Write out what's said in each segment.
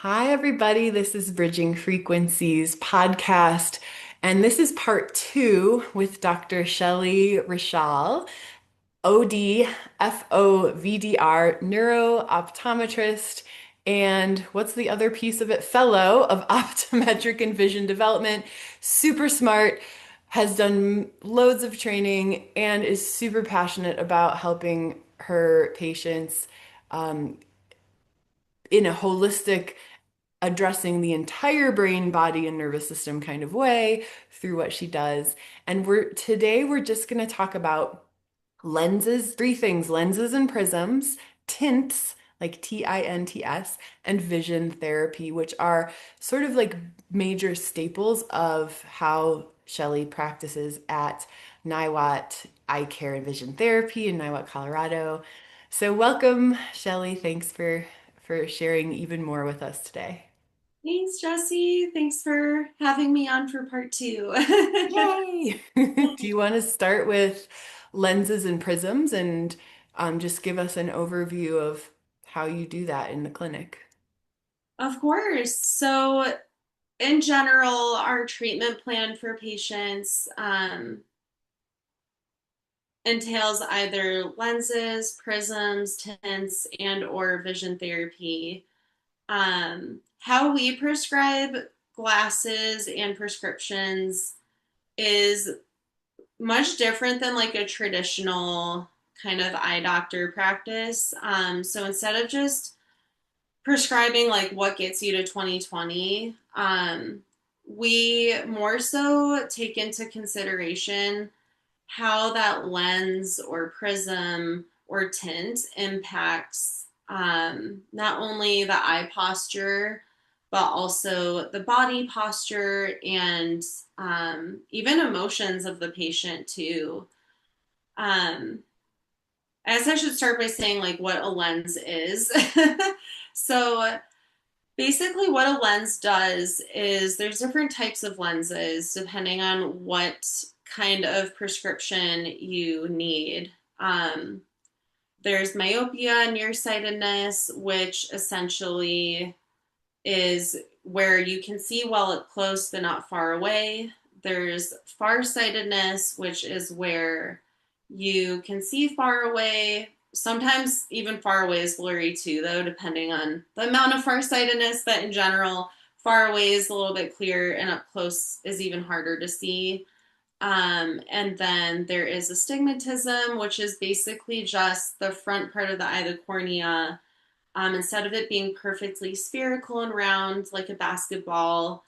Hi, everybody. This is Bridging Frequencies podcast, and this is part two with Dr. Shelley Rachal, OD, FOVDR, neuro-optometrist, and what's the other piece of it? Fellow of Optometric and Vision Development. Super smart, has done loads of training, and is super passionate about helping her patients in a holistic addressing the entire brain, body, and nervous system kind of way through what she does. And we're just going to talk about lenses, three things: lenses and prisms, tints, like TINTS, and vision therapy, which are sort of like major staples of how Shelley practices at Niwot Eye Care and Vision Therapy in Niwot, Colorado. So welcome, Shelley. Thanks for sharing even more with us today. Thanks, Jesse. Thanks for having me on for part two. Yay! Do you want to start with lenses and prisms and just give us an overview of how you do that in the clinic? Of course. So, in general, our treatment plan for patients entails either lenses, prisms, tints, and or vision therapy. How we prescribe glasses and prescriptions is much different than like a traditional kind of eye doctor practice. So instead of just prescribing like what gets you to 2020, we more so take into consideration how that lens or prism or tint impacts not only the eye posture, but also the body posture and even emotions of the patient too. Um, I guess I should start by saying like what a lens is. So basically what a lens does is there's different types of lenses depending on what kind of prescription you need. There's myopia, nearsightedness, which essentially is where you can see well up close but not far away. There's farsightedness, which is where you can see far away. Sometimes even far away is blurry too, though, depending on the amount of farsightedness. But in general, far away is a little bit clearer, and up close is even harder to see. And then there is astigmatism, which is basically just the front part of the eye, the cornea, instead of it being perfectly spherical and round like a basketball,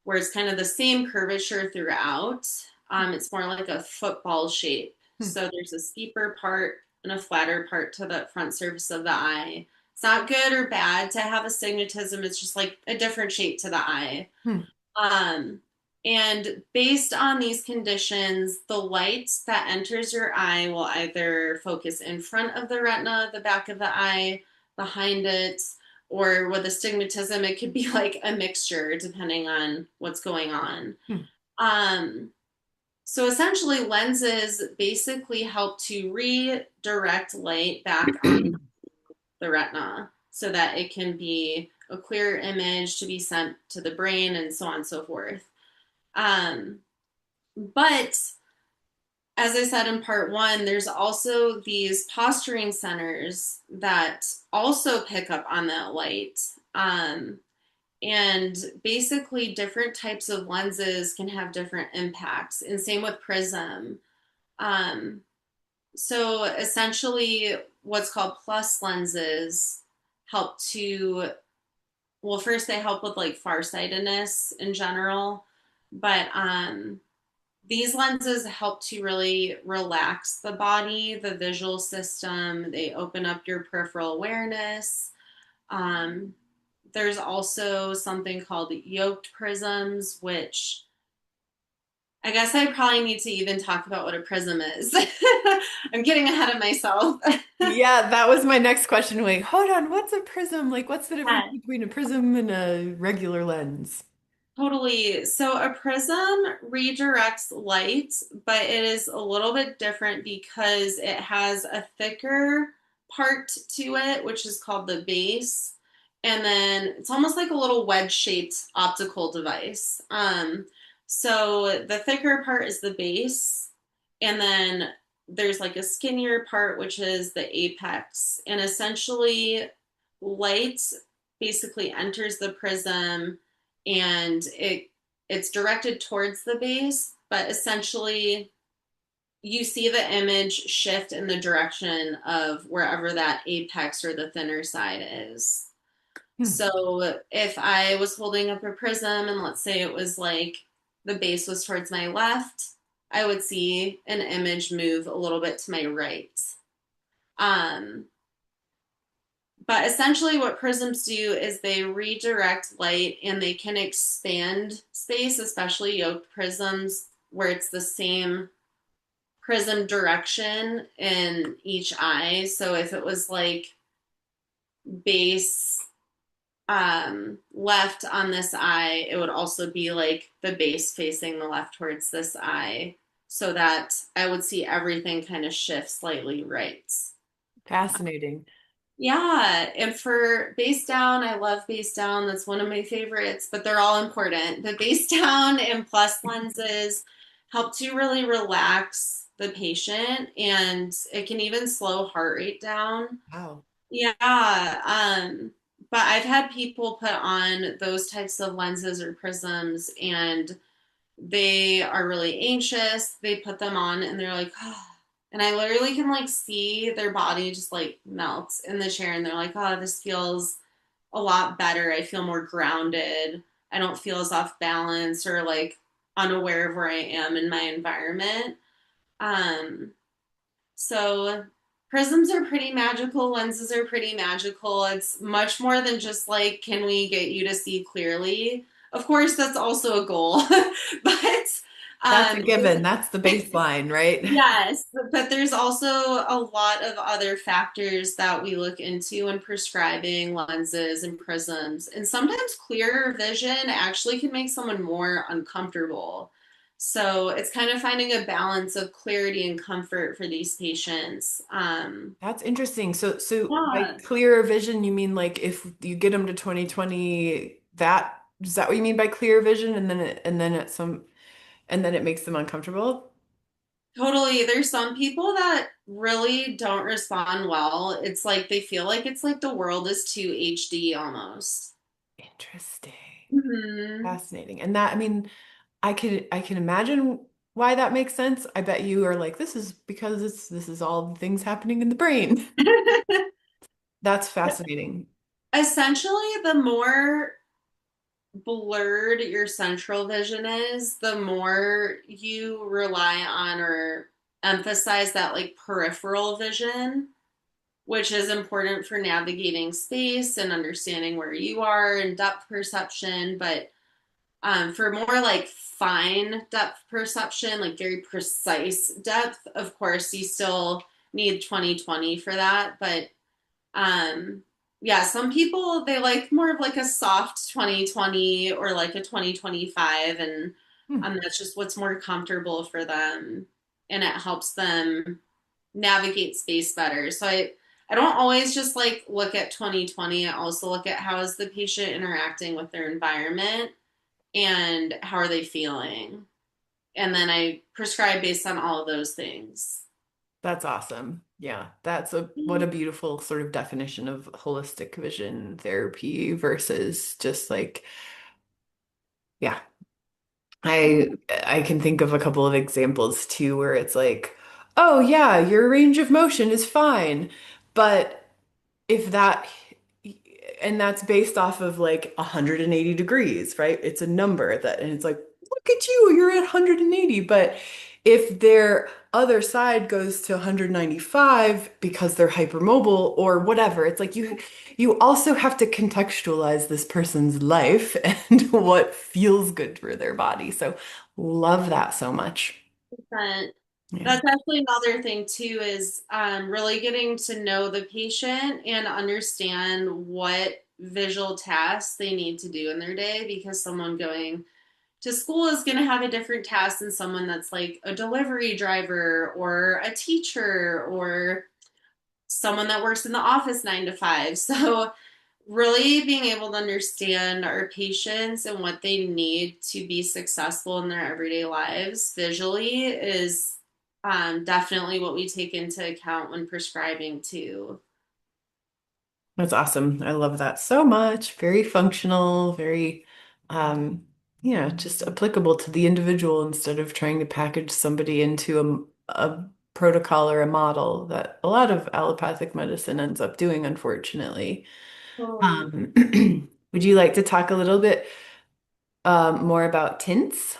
where it's kind of the same curvature throughout, it's more like a football shape. Hmm. So there's a steeper part and a flatter part to the front surface of the eye. It's not good or bad to have astigmatism, it's just like a different shape to the eye. Hmm. Um, and based on these conditions, the light that enters your eye will either focus in front of the retina, the back of the eye, behind it, or with astigmatism, it could be like a mixture depending on what's going on. Hmm. Um, so essentially, lenses basically help to redirect light back on the retina so that it can be a clear image to be sent to the brain and so on and so forth. Um, but as I said in part one, there's also these posturing centers that also pick up on that light. And basically, different types of lenses can have different impacts, and same with prism. Um, so essentially, what's called plus lenses help to, well, first they help with like farsightedness in general, but these lenses help to really relax the body, the visual system. They open up your peripheral awareness. Um, there's also something called yoked prisms, which I guess I probably need to even talk about what a prism is. I'm getting ahead of myself. Yeah, that was my next question. Wait, hold on. What's a prism? Like, what's the difference between a prism and a regular lens? Totally. So a prism redirects light, but it is a little bit different because it has a thicker part to it, which is called the base, and then it's almost like a little wedge-shaped optical device. So the thicker part is the base, and then there's like a skinnier part, which is the apex. And essentially, light basically enters the prism, and it's directed towards the base, but essentially you see the image shift in the direction of wherever that apex or the thinner side is. Hmm. So if I was holding up a prism and let's say it was like the base was towards my left, I would see an image move a little bit to my right. Um, but essentially, what prisms do is they redirect light and they can expand space, especially yoked prisms, where it's the same prism direction in each eye. So if it was like base left on this eye, it would also be like the base facing the left towards this eye, so that I would see everything kind of shift slightly right. Fascinating. Yeah, and for base down, I love base down. That's one of my favorites, but they're all important. The base down and plus lenses help to really relax the patient, and it can even slow heart rate down. Wow. Yeah, but I've had people put on those types of lenses or prisms, and they are really anxious. They put them on, and they're like, oh. And I literally can like see their body just like melt in the chair, and they're like, oh, this feels a lot better. I feel more grounded. I don't feel as off balance or like unaware of where I am in my environment. Um, so prisms are pretty magical, lenses are pretty magical. It's much more than just like, can we get you to see clearly? Of course, that's also a goal, but That's a um, given. That's the baseline, right? yes, but there's also a lot of other factors that we look into when prescribing lenses and prisms. And sometimes clearer vision actually can make someone more uncomfortable. So it's kind of finding a balance of clarity and comfort for these patients. That's interesting. So by Yeah, clearer vision, you mean like if you get them to 2020, that is that what you mean by clear vision? And then it makes them uncomfortable? totally. There's some people that really don't respond well. It's like they feel like it's like the world is too HD almost. Interesting. Hmm. Fascinating. And that, I mean, I can imagine why that makes sense. I bet you are like, this is because this is all the things happening in the brain. That's fascinating. Essentially, the more blurred your central vision is, the more you rely on or emphasize that like peripheral vision, which is important for navigating space and understanding where you are and depth perception. But for more like fine depth perception, like very precise depth, of course, you still need 20/20 for that. But um, yeah, some people they like more of like a soft 20/20 or like a 20/25, and Hmm. that's just what's more comfortable for them, and it helps them navigate space better. So I don't always just like look at 20/20. I also look at how is the patient interacting with their environment and how are they feeling, and then I prescribe based on all of those things. That's awesome. Yeah, that's a what a beautiful sort of definition of holistic vision therapy versus just like, yeah. I can think of a couple of examples too where it's like, oh yeah, your range of motion is fine, but if that and that's based off of like 180 degrees, right? It's a number that and it's like, look at you, you're at 180, but if their other side goes to 195 because they're hypermobile or whatever, it's like you also have to contextualize this person's life and what feels good for their body. So love that so much. But Yeah. that's actually another thing too is really getting to know the patient and understand what visual tasks they need to do in their day, because someone going to school is going to have a different task than someone that's like a delivery driver or a teacher or someone that works in the office 9 to 5. So really being able to understand our patients and what they need to be successful in their everyday lives visually is definitely what we take into account when prescribing too. That's awesome. I love that so much. Very functional, very, just applicable to the individual instead of trying to package somebody into a protocol or a model that a lot of allopathic medicine ends up doing, unfortunately. Totally. Um, would you like to talk a little bit more about tints?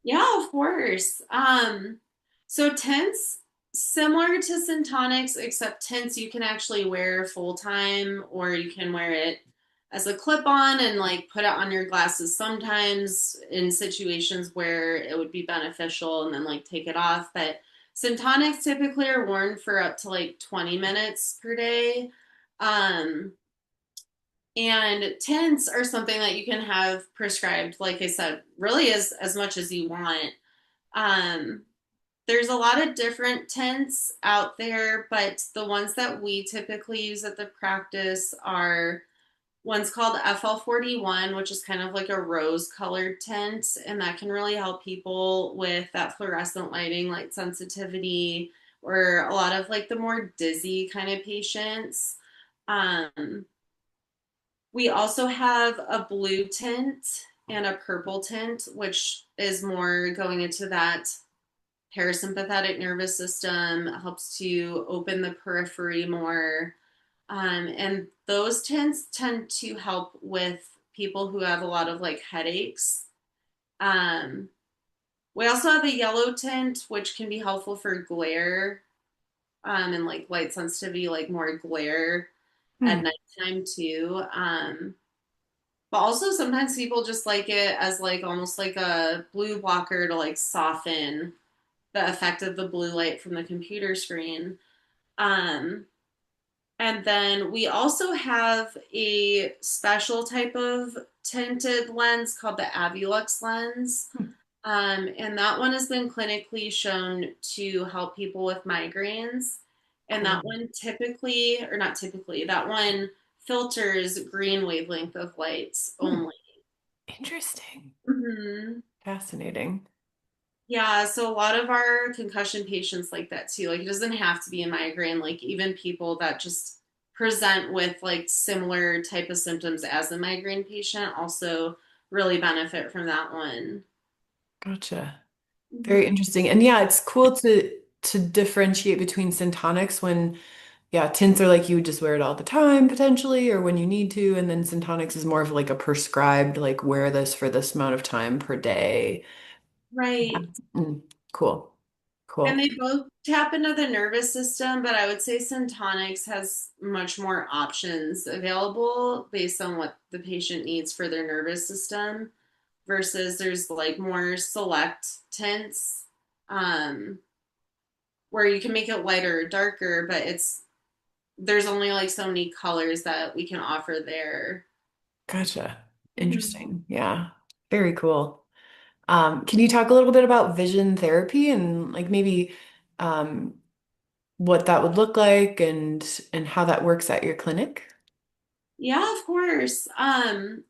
Yeah, of course. So tints, similar to Syntonics, except tints you can actually wear full time, or you can wear it as a clip on and like put it on your glasses sometimes in situations where it would be beneficial and then like take it off. But Syntonics typically are worn for up to like 20 minutes per day. Um, and tints are something that you can have prescribed, like I said, really as much as you want. Um, there's a lot of different tints out there, but the ones that we typically use at the practice are one's called FL41, which is kind of like a rose colored tint, and that can really help people with that fluorescent lighting, light sensitivity, or a lot of like the more dizzy kind of patients. Um, we also have a blue tint and a purple tint, which is more going into that parasympathetic nervous system, helps to open the periphery more. And those tints tend to help with people who have a lot of like headaches. Um, we also have a yellow tint, which can be helpful for glare and like light sensitivity, like more glare Hmm. at nighttime too. But also sometimes people just like it as like almost like a blue blocker to like soften the effect of the blue light from the computer screen. Um, and then we also have a special type of tinted lens called the Avolux lens. And that one has been clinically shown to help people with migraines. And Cool. that one typically, or not typically, that one filters green wavelength of lights Hmm. only. Interesting. Mhm. Fascinating. Yeah, so a lot of our concussion patients like that too. Like it doesn't have to be a migraine, like even people that just present with like similar type of symptoms as a migraine patient also really benefit from that one. Gotcha. Very Mhm. interesting. And yeah, it's cool to differentiate between syntonics when, yeah, tints are like you would just wear it all the time potentially, or when you need to, and then syntonics is more of like a prescribed, like wear this for this amount of time per day. Yeah. Right. Mm, cool. And Cool. they both tap into the nervous system, but I would say Syntonics has much more options available based on what the patient needs for their nervous system versus there's like more select tints um, where you can make it lighter or darker, but it's there's only like so many colors that we can offer there. Gotcha. Mhm. Interesting. Yeah. Very cool. Can you talk a little bit about vision therapy and like maybe um, what that would look like and how that works at your clinic? Yeah, of course.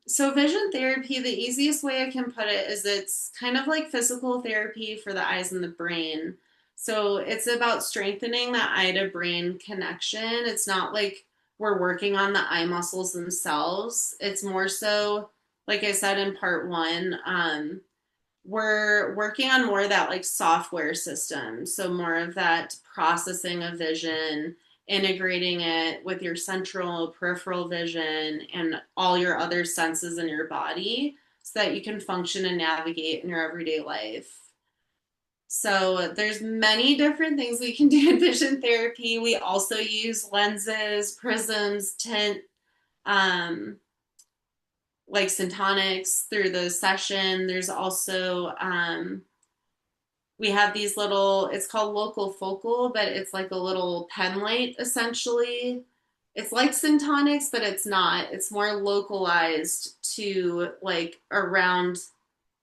So vision therapy, the easiest way I can put it is it's kind of like physical therapy for the eyes and the brain. So it's about strengthening that eye to brain connection. It's not like we're working on the eye muscles themselves. It's more so, like I said in part one, we're working on more of that like software system. So more of that processing of vision, integrating it with your central peripheral vision and all your other senses in your body so that you can function and navigate in your everyday life. So there's many different things we can do in vision therapy. We also use lenses, prisms, tint, um, like syntonics through the session. There's also we have these little, it's called local focal, but it's like a little pen light essentially. It's like syntonics, but it's not. It's more localized to like around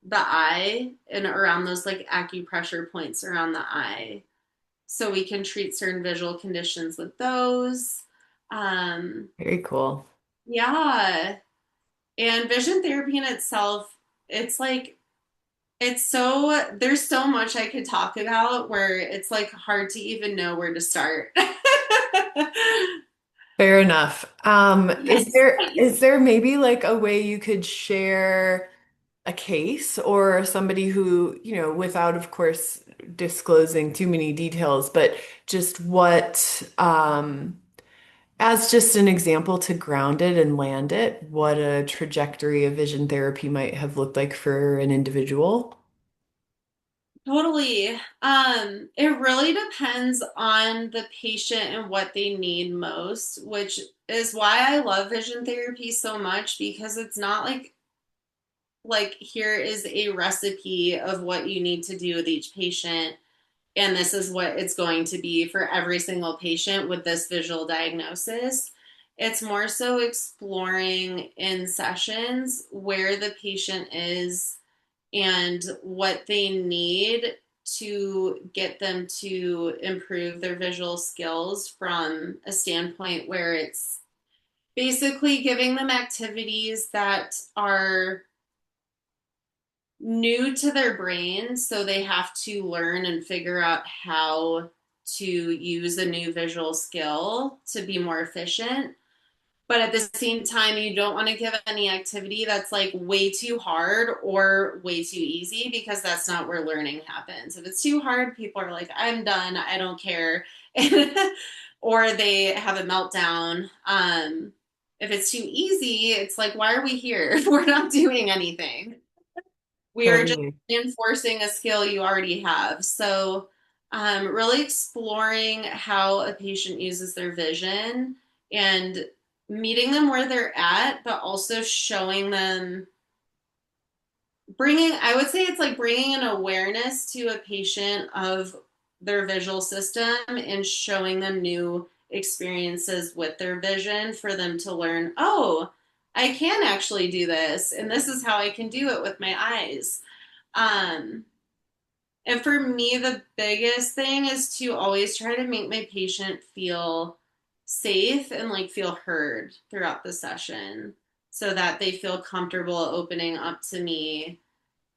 the eye and around those like acupressure points around the eye. So we can treat certain visual conditions with those. Um, Very cool. Yeah. And vision therapy in itself, it's like, it's so, there's so much I could talk about where it's like hard to even know where to start. Fair enough. Is there maybe like a way you could share a case or somebody who, without of course disclosing too many details, but just as just an example to ground it and land it, what a trajectory of vision therapy might have looked like for an individual? Totally. It really depends on the patient and what they need most, which is why I love vision therapy so much because it's not like here is a recipe of what you need to do with each patient and this is what it's going to be for every single patient with this visual diagnosis. It's more so exploring in sessions where the patient is and what they need to get them to improve their visual skills from a standpoint where it's basically giving them activities that are new to their brain, so they have to learn and figure out how to use a new visual skill to be more efficient. But at the same time, you don't want to give any activity that's like way too hard or way too easy because that's not where learning happens. If it's too hard, people are like, I'm done, I don't care. Or they have a meltdown. If it's too easy, it's like, why are we here? We're not doing anything. We are just Totally. enforcing a skill you already have. So, really exploring how a patient uses their vision and meeting them where they're at, but also showing them, I would say it's like bringing an awareness to a patient of their visual system and showing them new experiences with their vision for them to learn, oh, I can actually do this, and this is how I can do it with my eyes. Um, and for me, the biggest thing is to always try to make my patient feel safe and like feel heard throughout the session so that they feel comfortable opening up to me.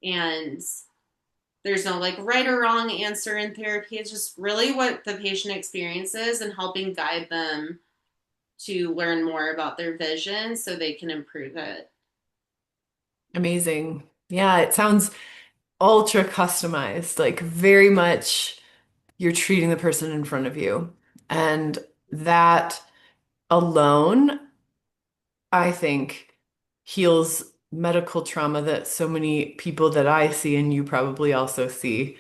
And there's no like right or wrong answer in therapy. It's just really what the patient experiences and helping guide them to learn more about their vision so they can improve it. Amazing. Yeah, it sounds ultra customized, like very much you're treating the person in front of you. And that alone, I think, heals medical trauma that so many people that I see and you probably also see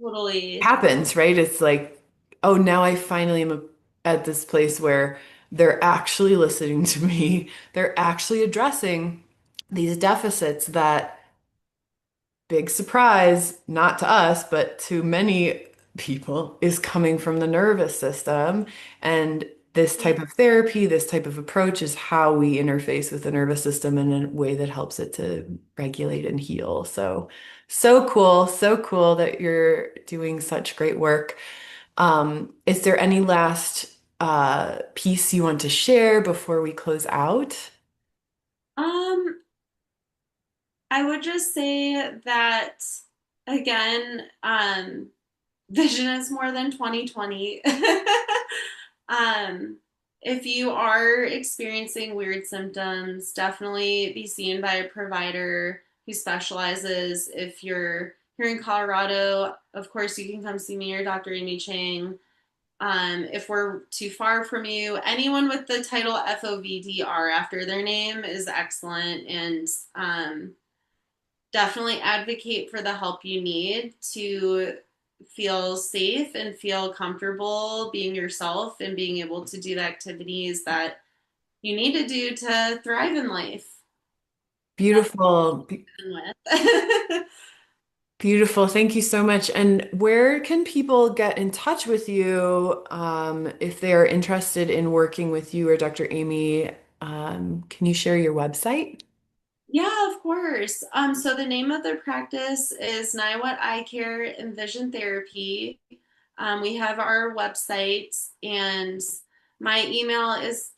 Totally. happens, right? It's like, oh, now I finally am at this place where they're actually listening to me. They're actually addressing these deficits that big surprise, not to us, but to many people, is coming from the nervous system. And this type of therapy, this type of approach is how we interface with the nervous system in a way that helps it to regulate and heal. So, so cool that you're doing such great work. Is there any last piece you want to share before we close out? Um, I would just say that again, vision is more than 2020. um, if you are experiencing weird symptoms, definitely be seen by a provider who specializes. If you're here in Colorado, of course, you can come see me or Dr. Amy Chang. If we're too far from you, anyone with the title FOVDR after their name is excellent. And definitely advocate for the help you need to feel safe and feel comfortable being yourself and being able to do the activities that you need to do to thrive in life. That's Beautiful. with. Beautiful. Thank you so much. And where can people get in touch with you if they are interested in working with you or Dr. Amy? Can you share your website? Yeah, of course. So the name of the practice is Niwot Eye Care and Vision Therapy. We have our website, and my email is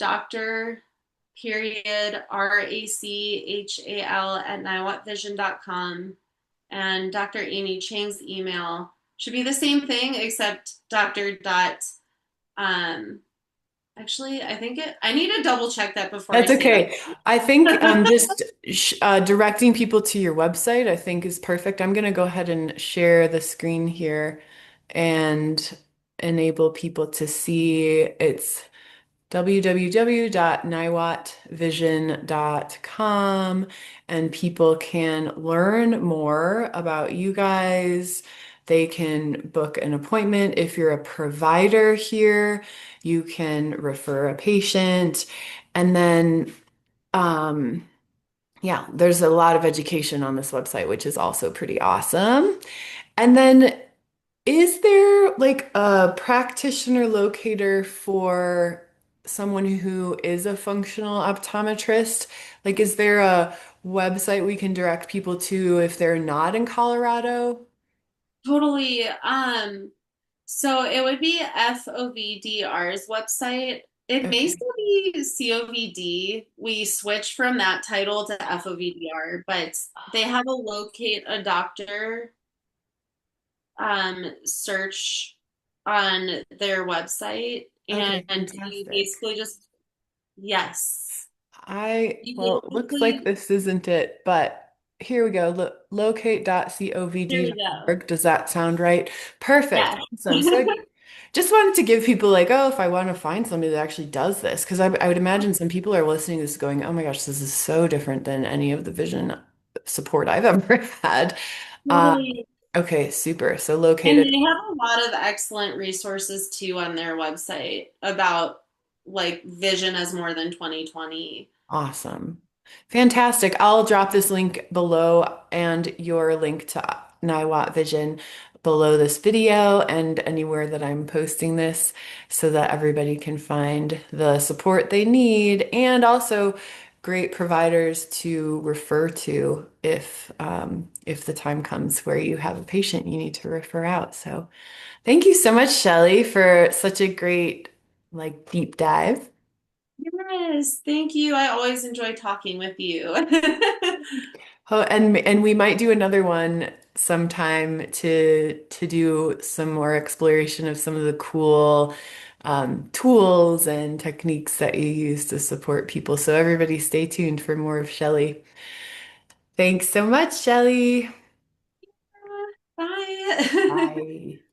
period RACHAL at niwotvision.com. And Dr. Amy Chang's email should be the same thing except Dr. Um, actually, I think I need to double check that before I That's say that. okay. I think just directing people to your website, I think is perfect. I'm going to go ahead and share the screen here and enable people to see. It's www.niwotvision.com, and people can learn more about you guys. They can book an appointment. If you're a provider here, you can refer a patient. And then, um, yeah, there's a lot of education on this website, which is also pretty awesome. And then is there like a practitioner locator for someone who is a functional optometrist? Like, is there a website we can direct people to if they're not in Colorado? Totally. So it would be FOVDR's website. It may Okay. still be COVD. We switched from that title to FOVDR, but they have a locate a doctor search on their website, Okay, and you fantastic. basically just yes, you Well, it looks like basically this isn't it, but here we go. there we go. Locate.covd.org. Does that sound right? Perfect. Yes. Awesome. So I just wanted to give people like, oh, if I want to find somebody that actually does this, because I would imagine some people are listening to this going, oh my gosh, this is so different than any of the vision support I've ever had. Uh, Totally. okay, super. So And located. they have a lot of excellent resources too on their website about like vision as more than 2020. Awesome. Fantastic. I'll drop this link below and your link to Niwot Vision below this video and anywhere that I'm posting this so that everybody can find the support they need and also great providers to refer to if the time comes where you have a patient you need to refer out. So thank you so much, Shelley, for such a great like deep dive. Yes, thank you. I always enjoy talking with you. Oh, and we might do another one sometime to do some more exploration of some of the cool tools and techniques that you use to support people. So everybody stay tuned for more of Shelley. Thanks so much, Shelley. Bye. Bye.